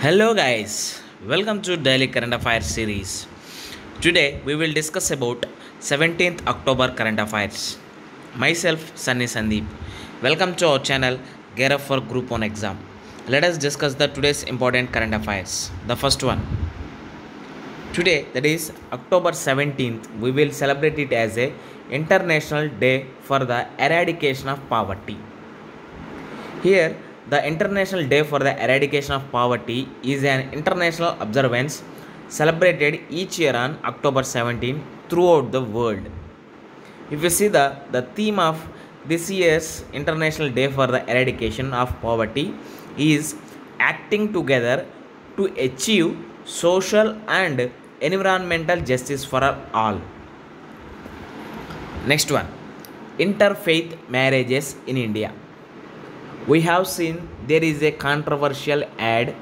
Hello guys, welcome to Daily Current Affairs series. Today we will discuss about 17th October current affairs. Myself Sunny Sandeep. Welcome to our channel Gear Up for Group 1 exam. Let us discuss the today's important current affairs. The first one. Today, that is October 17th, we will celebrate it as a International Day for the Eradication of Poverty. Here, the International Day for the Eradication of Poverty is an international observance celebrated each year on October 17 throughout the world. If you see the theme of this year's International Day for the Eradication of Poverty is acting together to achieve social and environmental justice for all. Next one, interfaith marriages in India. We have seen there is a controversial ad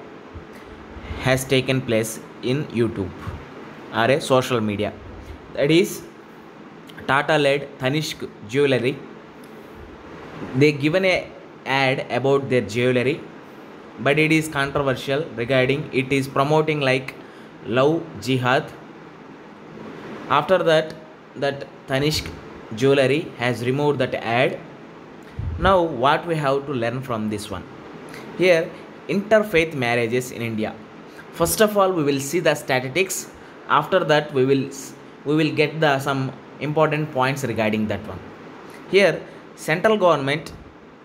has taken place in YouTube or a social media. That is Tata led Tanishq Jewelry. They given a ad about their jewelry, but it is controversial regarding it is promoting like love jihad. After that Tanishq Jewelry has removed that ad. Now what we have to learn from this one? Here, interfaith marriages in India. First of all, we will see the statistics. After that, we will get the some important points regarding that one. Here, central government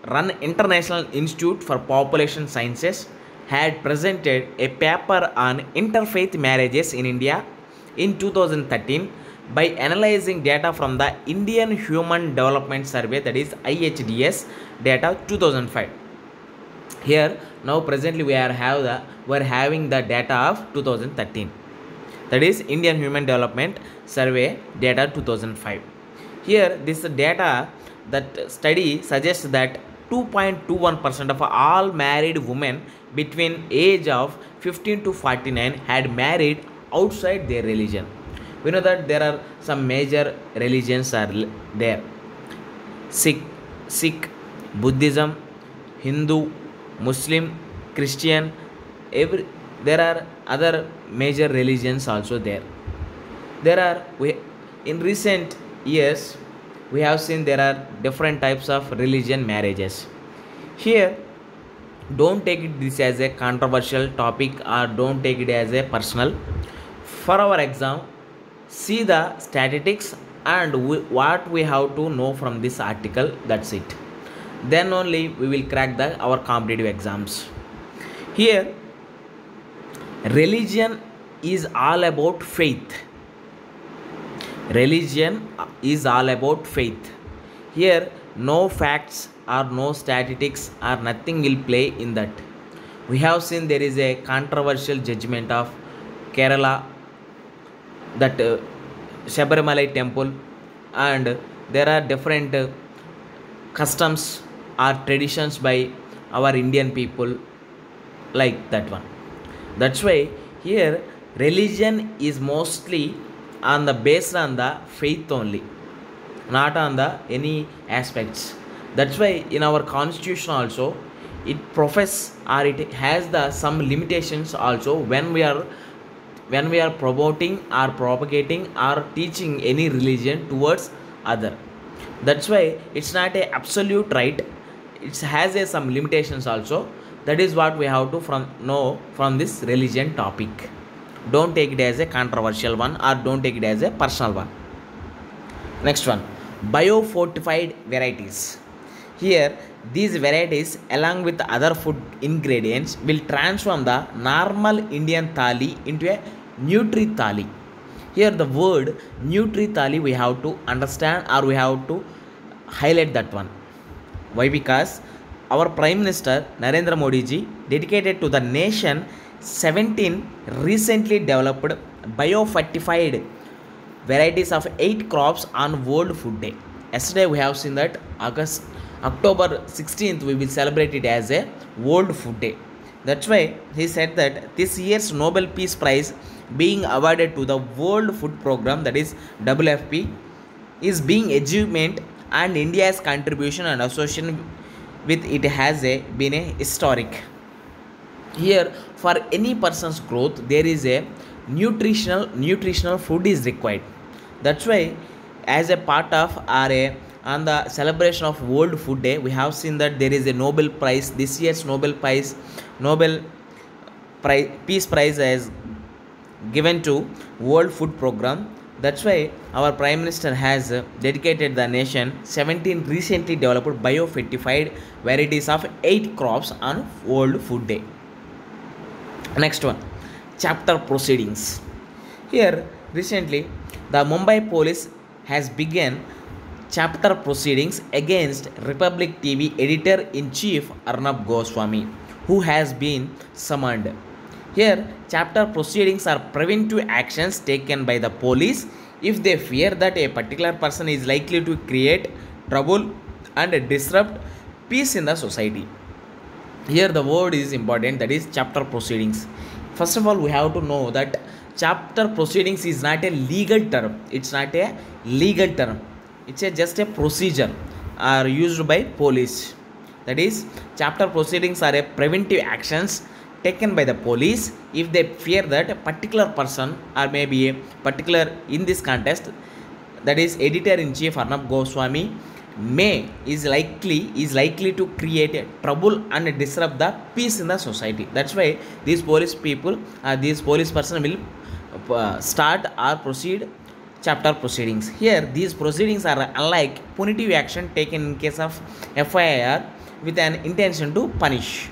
run International Institute for Population Sciences had presented a paper on interfaith marriages in India in 2013 by analyzing data from the Indian Human Development Survey, that is IHDS data 2005. Here now presently we are having the data of 2013, that is Indian Human Development Survey data 2005. Here this data, that study suggests that 2.21% of all married women between age of 15 to 49 had married outside their religion. We know that there are some major religions are there: Sikh, Buddhism, Hindu, Muslim, Christian. There are other major religions also there. In recent years we have seen there are different types of religion marriages. Here, don't take this as a controversial topic or don't take it as a personal. For our exam, see the statistics and what we have to know from this article. That's it. Then only we will crack our competitive exams. Here, religion is all about faith. Religion is all about faith. Here, no facts or no statistics or nothing will play in that. We have seen there is a controversial judgment of Kerala, that Shabarimala temple, and there are different customs or traditions by our Indian people like that one. That's why here religion is mostly on the based on the faith only, not on the any aspects. That's why in our constitution also it profess or it has the some limitations also when we are promoting or propagating or teaching any religion towards other. That's why it's not a absolute right. It has some limitations also. That is what we have to know from this religion topic. Don't take it as a controversial one or don't take it as a personal one. Next one, biofortified varieties. Here, these varieties along with other food ingredients will transform the normal Indian thali into a Nutri Thali. Here the word Nutri Thali we have to understand or we have to highlight that one. Why? Because our Prime Minister Narendra Modi ji dedicated to the nation 17 recently developed biofortified varieties of 8 crops on World Food Day. Yesterday we have seen that October 16th we will celebrate it as a World Food Day. That's why he said that this year's Nobel Peace Prize being awarded to the World Food Program, that is WFP, is being achievement and India's contribution and association with it has been a historic. Here, for any person's growth, there is a nutritional food is required. That's why, as a part of RA on the celebration of World Food Day, we have seen that there is a Nobel Prize. This year's Nobel Peace Prize is given to World Food Program. That's why our Prime Minister has dedicated the nation 17 recently developed biofortified varieties of 8 crops on World Food Day. Next one, chapter proceedings. Here, recently, the Mumbai police has begun chapter proceedings against Republic TV editor-in-chief Arnab Goswami, who has been summoned. Here, chapter proceedings are preventive actions taken by the police if they fear that a particular person is likely to create trouble and disrupt peace in the society. Here the word is important, that is chapter proceedings. First of all, we have to know that chapter proceedings is not a legal term. It's not a legal term. It's just a procedure are used by police. That is, chapter proceedings are a preventive actions taken by the police if they fear that a particular person or maybe a particular in this contest, that is editor-in-chief Arnab Goswami is likely to create a trouble and disrupt the peace in the society. That's why these police people these police person will start or proceed chapter proceedings. Here these proceedings are unlike punitive action taken in case of FIR with an intention to punish.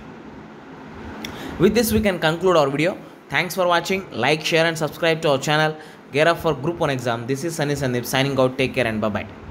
With this we can conclude our video. Thanks for watching. Like, share and subscribe to our channel. Gear up for Group 1 exam. This is Sunny Sandeep signing out. Take care and bye bye.